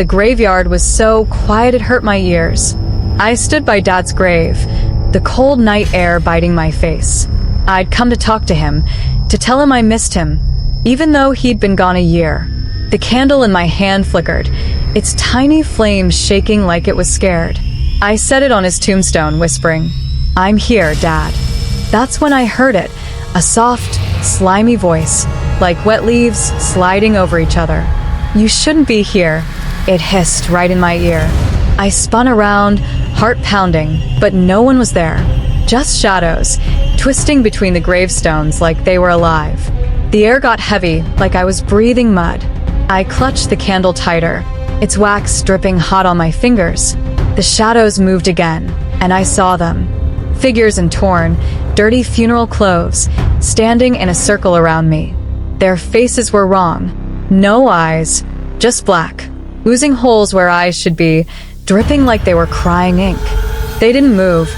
The graveyard was so quiet it hurt my ears. I stood by Dad's grave, the cold night air biting my face. I'd come to talk to him, to tell him I missed him, even though he'd been gone a year. The candle in my hand flickered, its tiny flame shaking like it was scared. I set it on his tombstone, whispering, "I'm here, Dad." That's when I heard it, a soft, slimy voice, like wet leaves sliding over each other. "You shouldn't be here," it hissed right in my ear. I spun around, heart pounding, but no one was there. Just shadows, twisting between the gravestones like they were alive. The air got heavy, like I was breathing mud. I clutched the candle tighter, its wax dripping hot on my fingers. The shadows moved again, and I saw them. Figures in torn, dirty funeral clothes, standing in a circle around me. Their faces were wrong. No eyes, just black, oozing holes where eyes should be, dripping like they were crying ink. They didn't move,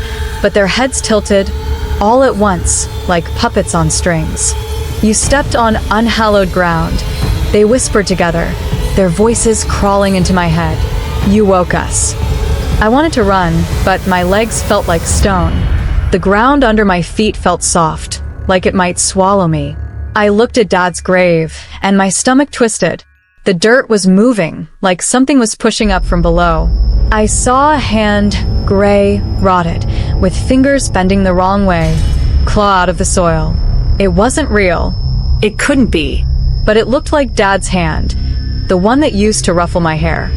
but their heads tilted, all at once, like puppets on strings. "You stepped on unhallowed ground," they whispered together, their voices crawling into my head. "You woke us." I wanted to run, but my legs felt like stone. The ground under my feet felt soft, like it might swallow me. I looked at Dad's grave, and my stomach twisted. The dirt was moving, like something was pushing up from below. I saw a hand, gray, rotted, with fingers bending the wrong way, claw out of the soil. It wasn't real. It couldn't be. But it looked like Dad's hand, the one that used to ruffle my hair.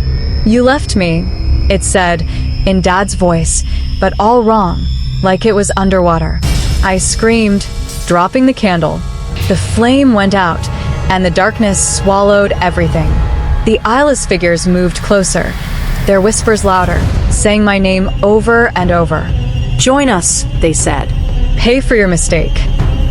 "You left me," it said, in Dad's voice, but all wrong, like it was underwater. I screamed, dropping the candle. The flame went out, and the darkness swallowed everything. The eyeless figures moved closer, their whispers louder, saying my name over and over. "Join us," they said. "Pay for your mistake."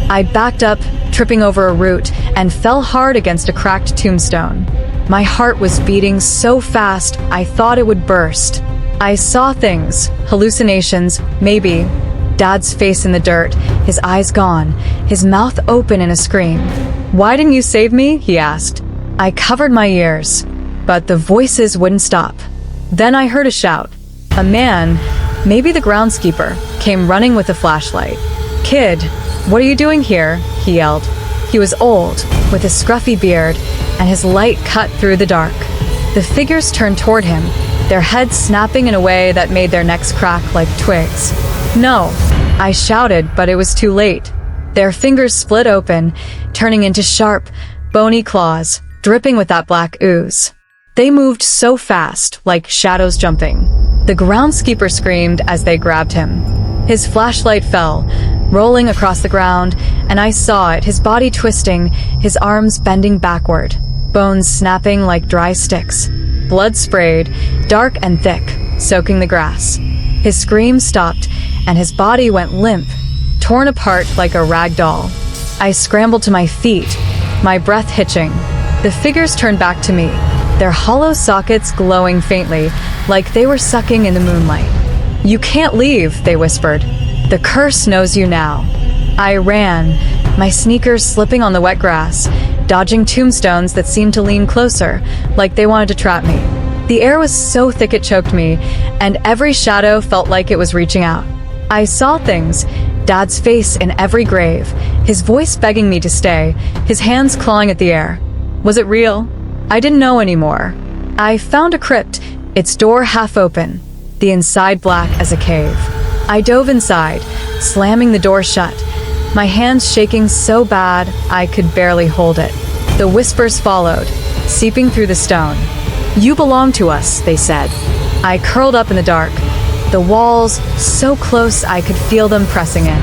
I backed up, tripping over a root, and fell hard against a cracked tombstone. My heart was beating so fast I thought it would burst. I saw things, hallucinations, maybe. Dad's face in the dirt, his eyes gone, his mouth open in a scream. "Why didn't you save me?" he asked. I covered my ears, but the voices wouldn't stop. Then I heard a shout. A man, maybe the groundskeeper, came running with a flashlight. "Kid, what are you doing here?" he yelled. He was old, with a scruffy beard, and his light cut through the dark. The figures turned toward him, their heads snapping in a way that made their necks crack like twigs. "No," I shouted, but it was too late. Their fingers split open, turning into sharp, bony claws, dripping with that black ooze. They moved so fast, like shadows jumping. The groundskeeper screamed as they grabbed him. His flashlight fell, rolling across the ground, and I saw it, his body twisting, his arms bending backward, bones snapping like dry sticks. Blood sprayed, dark and thick, soaking the grass. His scream stopped, and his body went limp, torn apart like a rag doll. I scrambled to my feet, my breath hitching. The figures turned back to me, their hollow sockets glowing faintly, like they were sucking in the moonlight. "You can't leave," they whispered. "The curse knows you now." I ran, my sneakers slipping on the wet grass, dodging tombstones that seemed to lean closer, like they wanted to trap me. The air was so thick it choked me, and every shadow felt like it was reaching out. I saw things, Dad's face in every grave, his voice begging me to stay, his hands clawing at the air. Was it real? I didn't know anymore. I found a crypt, its door half open, the inside black as a cave. I dove inside, slamming the door shut, my hands shaking so bad I could barely hold it. The whispers followed, seeping through the stone. "You belong to us," they said. I curled up in the dark, the walls so close I could feel them pressing in.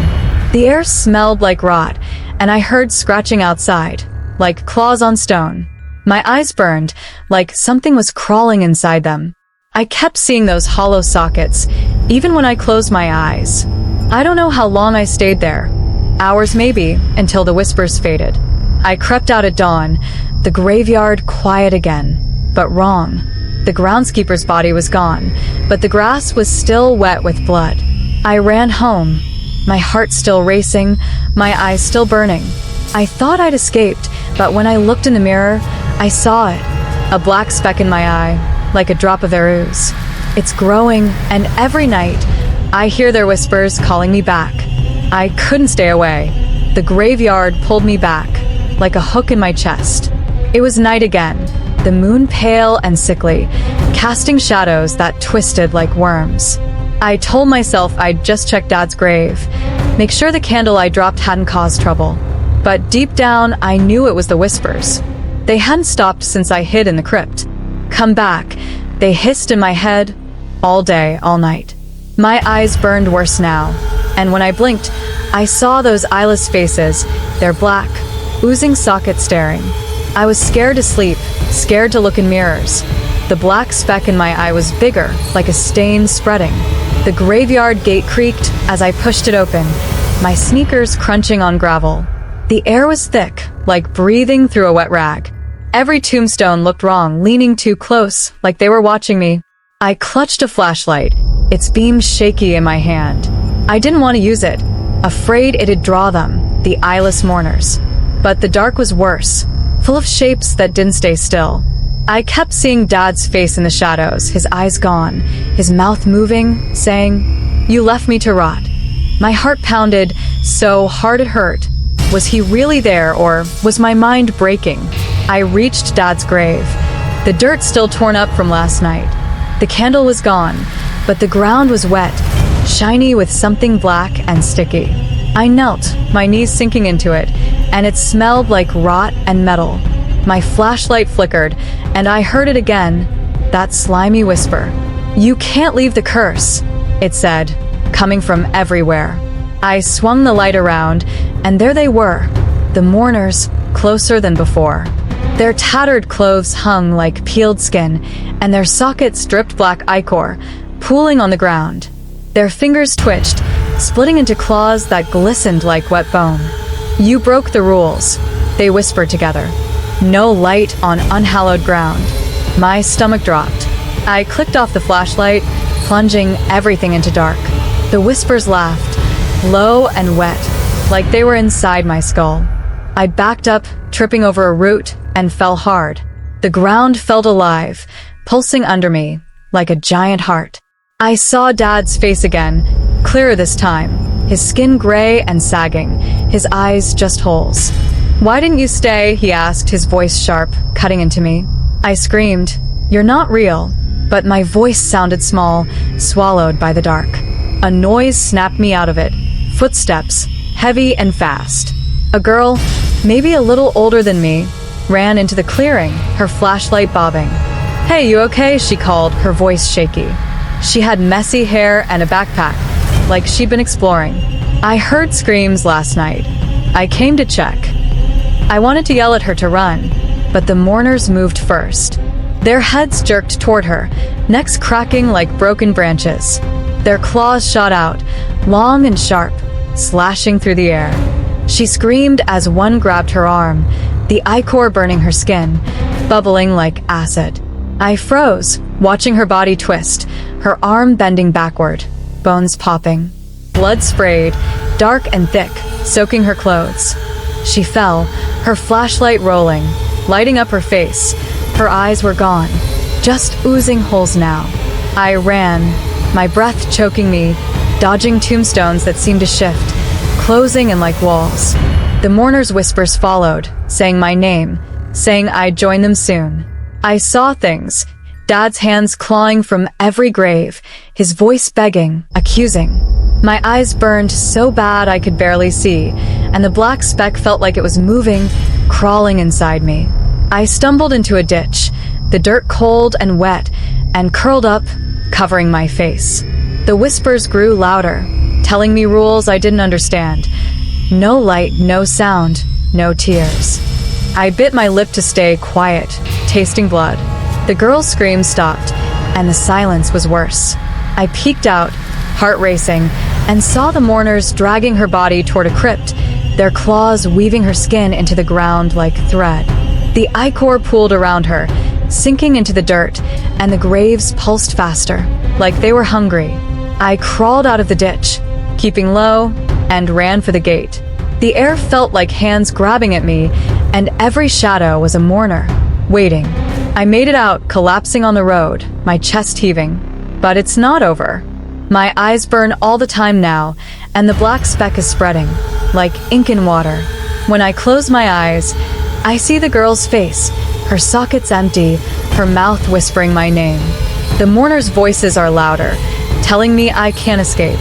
The air smelled like rot, and I heard scratching outside, like claws on stone. My eyes burned, like something was crawling inside them. I kept seeing those hollow sockets, even when I closed my eyes. I don't know how long I stayed there. Hours maybe, until the whispers faded. I crept out at dawn, the graveyard quiet again. But wrong. The groundskeeper's body was gone, but the grass was still wet with blood. I ran home, my heart still racing, my eyes still burning. I thought I'd escaped, but when I looked in the mirror, I saw it. A black speck in my eye, like a drop of their ooze. It's growing, and every night, I hear their whispers calling me back. I couldn't stay away. The graveyard pulled me back, like a hook in my chest. It was night again, the moon pale and sickly, casting shadows that twisted like worms. I told myself I'd just check Dad's grave, make sure the candle I dropped hadn't caused trouble. But deep down, I knew it was the whispers. They hadn't stopped since I hid in the crypt. Come back. They hissed in my head, all day, all night. My eyes burned worse now, and when I blinked, I saw those eyeless faces, their black, oozing sockets staring. I was scared to sleep, scared to look in mirrors. The black speck in my eye was bigger, like a stain spreading. The graveyard gate creaked as I pushed it open, my sneakers crunching on gravel. The air was thick, like breathing through a wet rag. Every tombstone looked wrong, leaning too close, like they were watching me. I clutched a flashlight, its beam shaky in my hand. I didn't want to use it, afraid it'd draw them, the Eyeless Mourners. But the dark was worse, full of shapes that didn't stay still. I kept seeing Dad's face in the shadows, his eyes gone, his mouth moving, saying, "You left me to rot." My heart pounded so hard it hurt. Was he really there, or was my mind breaking? I reached Dad's grave, the dirt still torn up from last night. The candle was gone, but the ground was wet, shiny with something black and sticky. I knelt, my knees sinking into it, and it smelled like rot and metal. My flashlight flickered, and I heard it again, that slimy whisper. "You can't leave the curse," it said, coming from everywhere. I swung the light around, and there they were, the mourners, closer than before. Their tattered clothes hung like peeled skin, and their sockets dripped black ichor, pooling on the ground. Their fingers twitched, splitting into claws that glistened like wet bone. "You broke the rules," they whispered together. No light on unhallowed ground. My stomach dropped. I clicked off the flashlight, plunging everything into dark. The whispers laughed, low and wet, like they were inside my skull. I backed up, tripping over a root, and fell hard. The ground felt alive, pulsing under me, like a giant heart. I saw Dad's face again, clearer this time, his skin gray and sagging, his eyes just holes. "Why didn't you stay?" he asked, his voice sharp, cutting into me. I screamed, "You're not real," but my voice sounded small, swallowed by the dark. A noise snapped me out of it, footsteps, heavy and fast. A girl, maybe a little older than me, ran into the clearing, her flashlight bobbing. "Hey, you okay?" she called, her voice shaky. She had messy hair and a backpack, like she'd been exploring. I heard screams last night. I came to check. I wanted to yell at her to run, but the mourners moved first. Their heads jerked toward her, necks cracking like broken branches. Their claws shot out, long and sharp, slashing through the air. She screamed as one grabbed her arm, the ichor burning her skin, bubbling like acid. I froze, watching her body twist, her arm bending backward, bones popping. Blood sprayed, dark and thick, soaking her clothes. She fell, her flashlight rolling, lighting up her face. Her eyes were gone, just oozing holes now. I ran, my breath choking me, dodging tombstones that seemed to shift, closing in like walls. The mourners' whispers followed, saying my name, saying I'd join them soon. I saw things, Dad's hands clawing from every grave, his voice begging, accusing. My eyes burned so bad I could barely see, and the black speck felt like it was moving, crawling inside me. I stumbled into a ditch, the dirt cold and wet, and curled up, covering my face. The whispers grew louder, telling me rules I didn't understand. No light, no sound, no tears. I bit my lip to stay quiet, tasting blood. The girl's scream stopped, and the silence was worse. I peeked out, heart racing, and saw the mourners dragging her body toward a crypt, their claws weaving her skin into the ground like thread. The ichor pooled around her, sinking into the dirt, and the graves pulsed faster, like they were hungry. I crawled out of the ditch, keeping low, and ran for the gate. The air felt like hands grabbing at me, and every shadow was a mourner, waiting. I made it out, collapsing on the road, my chest heaving. But it's not over. My eyes burn all the time now, and the black speck is spreading, like ink in water. When I close my eyes, I see the girl's face, her sockets empty, her mouth whispering my name. The mourners' voices are louder, telling me I can't escape.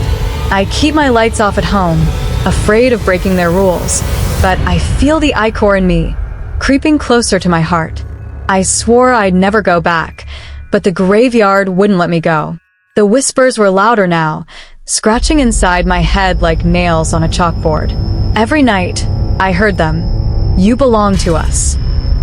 I keep my lights off at home, afraid of breaking their rules, but I feel the ichor in me, creeping closer to my heart. I swore I'd never go back, but the graveyard wouldn't let me go. The whispers were louder now, scratching inside my head like nails on a chalkboard. Every night, I heard them. You belong to us.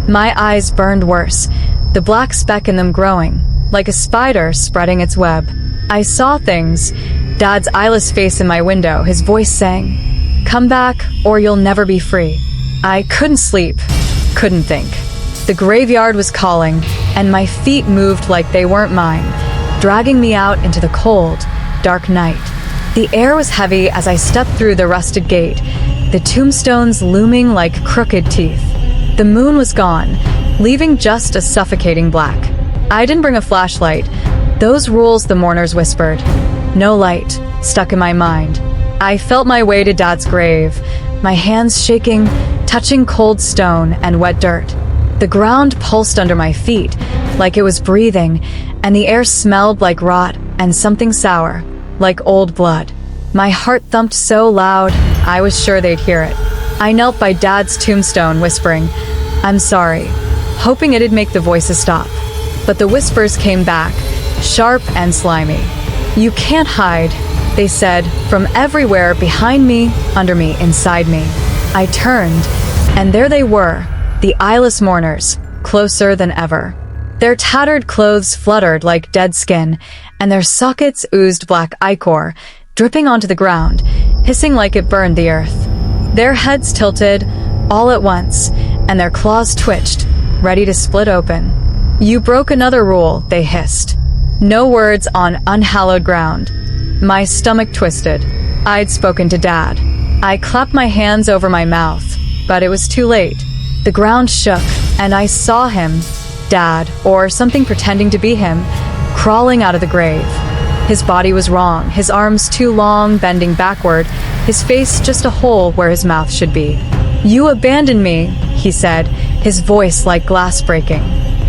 My eyes burned worse, the black speck in them growing, like a spider spreading its web. I saw things. Dad's eyeless face in my window, his voice saying, "Come back, or you'll never be free." I couldn't sleep, couldn't think. The graveyard was calling, and my feet moved like they weren't mine, dragging me out into the cold, dark night. The air was heavy as I stepped through the rusted gate, the tombstones looming like crooked teeth. The moon was gone, leaving just a suffocating black. I didn't bring a flashlight. Those rules, the mourners whispered. No light, stuck in my mind. I felt my way to Dad's grave, my hands shaking, touching cold stone and wet dirt. The ground pulsed under my feet, like it was breathing, and the air smelled like rot and something sour, like old blood. My heart thumped so loud, I was sure they'd hear it. I knelt by Dad's tombstone, whispering, "I'm sorry," hoping it'd make the voices stop. But the whispers came back, sharp and slimy. "You can't hide," they said, from everywhere, behind me, under me, inside me. I turned, and there they were, the Eyeless Mourners, closer than ever. Their tattered clothes fluttered like dead skin, and their sockets oozed black ichor, dripping onto the ground, hissing like it burned the earth. Their heads tilted, all at once, and their claws twitched, ready to split open. "You broke another rule," they hissed. No words on unhallowed ground. My stomach twisted. I'd spoken to Dad. I clapped my hands over my mouth, but it was too late. The ground shook, and I saw him, Dad, or something pretending to be him, crawling out of the grave. His body was wrong, his arms too long, bending backward, his face just a hole where his mouth should be. "You abandoned me," he said, his voice like glass breaking.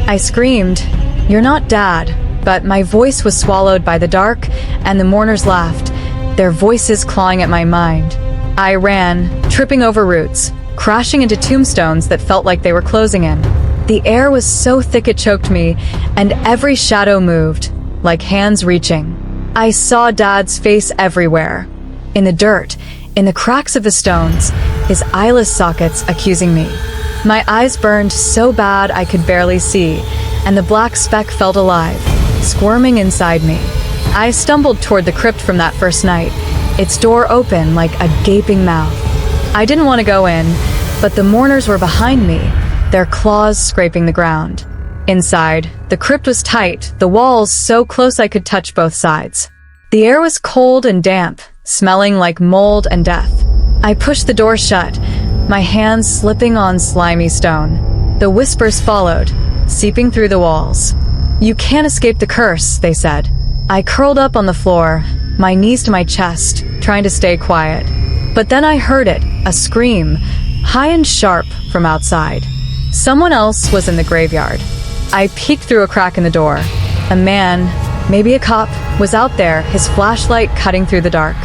I screamed, "You're not Dad," but my voice was swallowed by the dark, and the mourners laughed, their voices clawing at my mind. I ran, tripping over roots, crashing into tombstones that felt like they were closing in. The air was so thick it choked me, and every shadow moved, like hands reaching. I saw Dad's face everywhere. In the dirt, in the cracks of the stones, his eyeless sockets accusing me. My eyes burned so bad I could barely see, and the black speck felt alive, squirming inside me. I stumbled toward the crypt from that first night, its door open like a gaping mouth. I didn't want to go in, but the mourners were behind me, their claws scraping the ground. Inside, the crypt was tight, the walls so close I could touch both sides. The air was cold and damp, smelling like mold and death. I pushed the door shut, my hands slipping on slimy stone. The whispers followed, seeping through the walls. "You can't escape the curse," they said. I curled up on the floor, my knees to my chest, trying to stay quiet. But then I heard it, a scream, high and sharp, from outside. Someone else was in the graveyard. I peeked through a crack in the door. A man, maybe a cop, was out there, his flashlight cutting through the dark.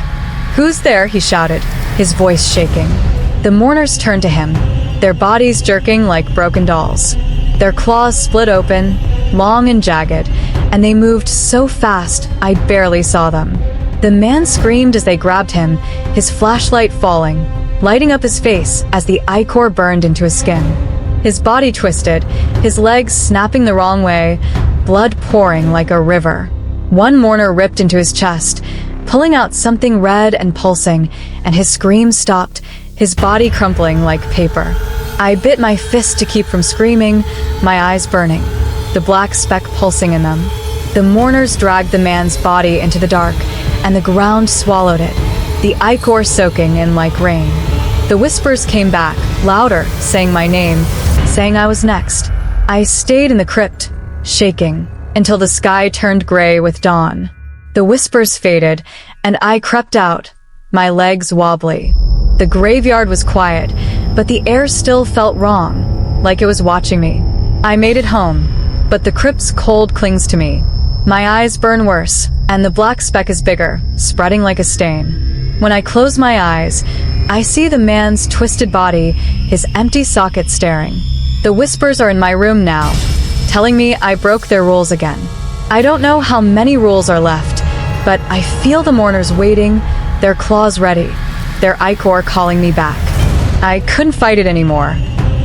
"Who's there?" he shouted, his voice shaking. The mourners turned to him, their bodies jerking like broken dolls. Their claws split open, long and jagged, and they moved so fast I barely saw them. The man screamed as they grabbed him, his flashlight falling, lighting up his face as the ichor burned into his skin. His body twisted, his legs snapping the wrong way, blood pouring like a river. One mourner ripped into his chest, pulling out something red and pulsing, and his scream stopped, his body crumpling like paper. I bit my fist to keep from screaming, my eyes burning, the black speck pulsing in them. The mourners dragged the man's body into the dark, and the ground swallowed it, the ichor soaking in like rain. The whispers came back, louder, saying my name, saying I was next. I stayed in the crypt, shaking, until the sky turned gray with dawn. The whispers faded, and I crept out, my legs wobbly. The graveyard was quiet, but the air still felt wrong, like it was watching me. I made it home, but the crypt's cold clings to me. My eyes burn worse, and the black speck is bigger, spreading like a stain. When I close my eyes, I see the man's twisted body, his empty socket staring. The whispers are in my room now, telling me I broke their rules again. I don't know how many rules are left, but I feel the mourners waiting, their claws ready, their ichor calling me back. I couldn't fight it anymore.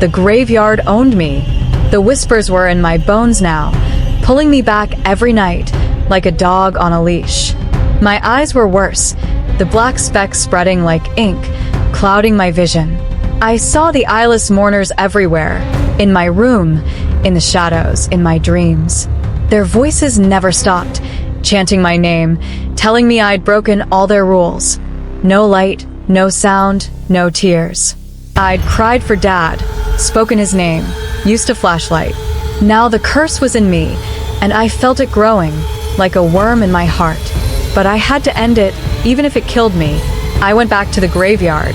The graveyard owned me. The whispers were in my bones now, pulling me back every night, like a dog on a leash. My eyes were worse, the black specks spreading like ink, clouding my vision. I saw the eyeless mourners everywhere, in my room, in the shadows, in my dreams. Their voices never stopped, chanting my name, telling me I'd broken all their rules. No light, no sound, no tears. I'd cried for Dad, spoken his name, used a flashlight. Now the curse was in me, and I felt it growing, like a worm in my heart. But I had to end it, even if it killed me. I went back to the graveyard,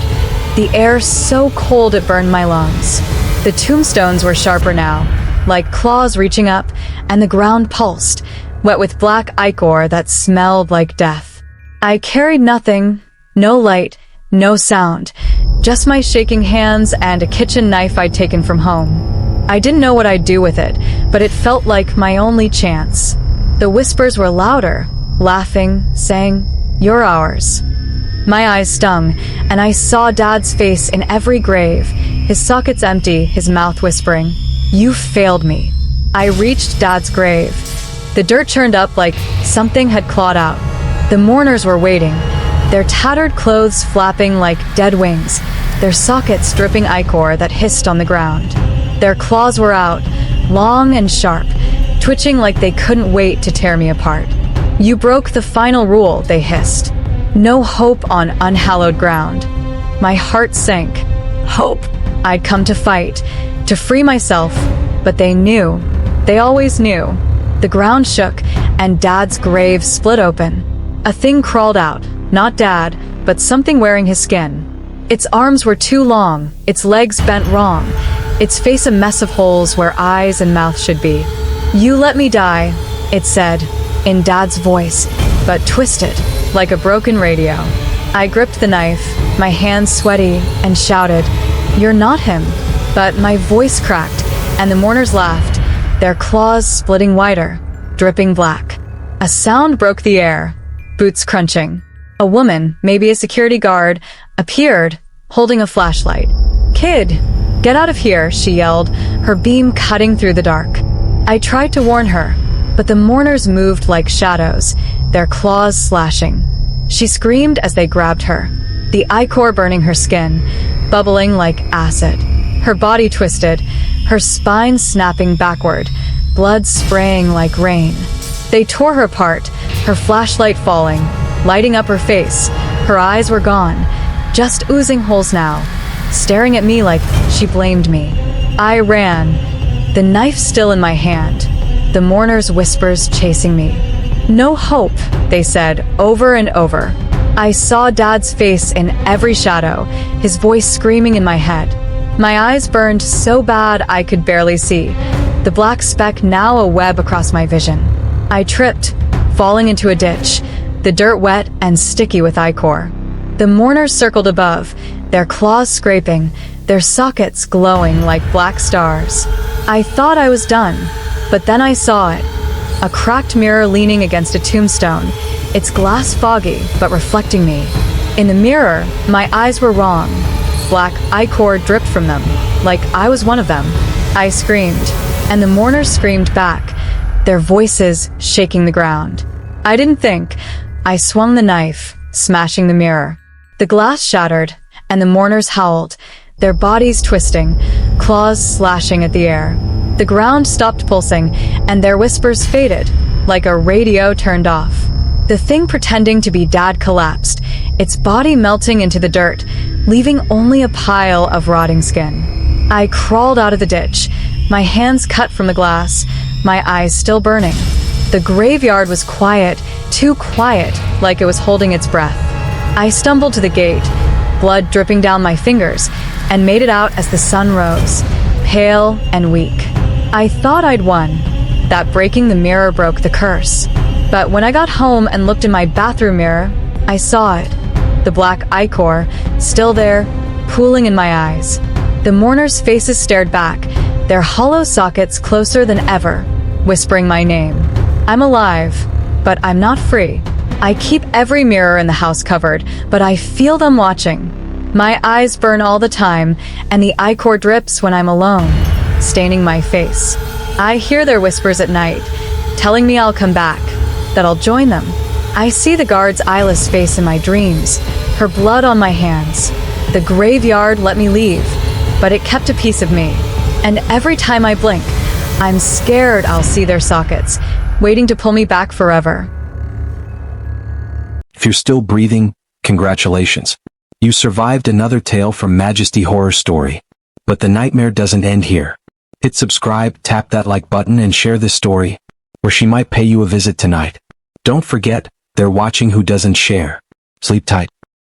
the air so cold it burned my lungs. The tombstones were sharper now, like claws reaching up, and the ground pulsed, wet with black ichor that smelled like death. I carried nothing, no light, no sound, just my shaking hands and a kitchen knife I'd taken from home. I didn't know what I'd do with it, but it felt like my only chance. The whispers were louder, laughing, saying, "You're ours." My eyes stung, and I saw Dad's face in every grave, his sockets empty, his mouth whispering, "You failed me." I reached Dad's grave. The dirt churned up like something had clawed out. The mourners were waiting, their tattered clothes flapping like dead wings, their sockets dripping ichor that hissed on the ground. Their claws were out, long and sharp, twitching like they couldn't wait to tear me apart. "You broke the final rule," they hissed. "No hope on unhallowed ground." My heart sank. Hope. I'd come to fight, to free myself, but they knew. They always knew. The ground shook, and Dad's grave split open. A thing crawled out, not Dad, but something wearing his skin. Its arms were too long, its legs bent wrong, its face a mess of holes where eyes and mouth should be. "You let me die," it said, in Dad's voice, but twisted, like a broken radio. I gripped the knife, my hands sweaty, and shouted, "You're not him." But my voice cracked, and the mourners laughed, their claws splitting wider, dripping black. A sound broke the air, boots crunching. A woman, maybe a security guard, appeared, holding a flashlight. "Kid, get out of here," she yelled, her beam cutting through the dark. I tried to warn her, but the mourners moved like shadows, their claws slashing. She screamed as they grabbed her, the ichor burning her skin, bubbling like acid. Her body twisted, her spine snapping backward, blood spraying like rain. They tore her apart, her flashlight falling, lighting up her face. Her eyes were gone, just oozing holes now, staring at me like she blamed me. I ran, the knife still in my hand, the mourners' whispers chasing me. "No hope," they said, over and over. I saw Dad's face in every shadow, his voice screaming in my head. My eyes burned so bad I could barely see, the black speck now a web across my vision. I tripped, falling into a ditch, the dirt wet and sticky with ichor. The mourners circled above, their claws scraping, their sockets glowing like black stars. I thought I was done, but then I saw it. A cracked mirror leaning against a tombstone, its glass foggy but reflecting me. In the mirror, my eyes were wrong. Black ichor dripped from them, like I was one of them. I screamed, and the mourners screamed back, their voices shaking the ground. I didn't think. I swung the knife, smashing the mirror. The glass shattered, and the mourners howled, their bodies twisting, claws slashing at the air. The ground stopped pulsing, and their whispers faded, like a radio turned off. The thing pretending to be Dad collapsed, its body melting into the dirt, leaving only a pile of rotting skin. I crawled out of the ditch, my hands cut from the glass, my eyes still burning. The graveyard was quiet, too quiet, like it was holding its breath. I stumbled to the gate, blood dripping down my fingers, and made it out as the sun rose, pale and weak. I thought I'd won, that breaking the mirror broke the curse. But when I got home and looked in my bathroom mirror, I saw it. The black ichor, still there, pooling in my eyes. The mourners' faces stared back, their hollow sockets closer than ever, whispering my name. I'm alive, but I'm not free. I keep every mirror in the house covered, but I feel them watching. My eyes burn all the time, and the ichor drips when I'm alone, staining my face. I hear their whispers at night, telling me I'll come back, that I'll join them. I see the guard's eyeless face in my dreams, her blood on my hands. The graveyard let me leave, but it kept a piece of me. And every time I blink, I'm scared I'll see their sockets, waiting to pull me back forever. If you're still breathing, congratulations. You survived another tale from Majesty Horror Story. But the nightmare doesn't end here. Hit subscribe, tap that like button, and share this story, or she might pay you a visit tonight. Don't forget, they're watching who doesn't share. Sleep tight.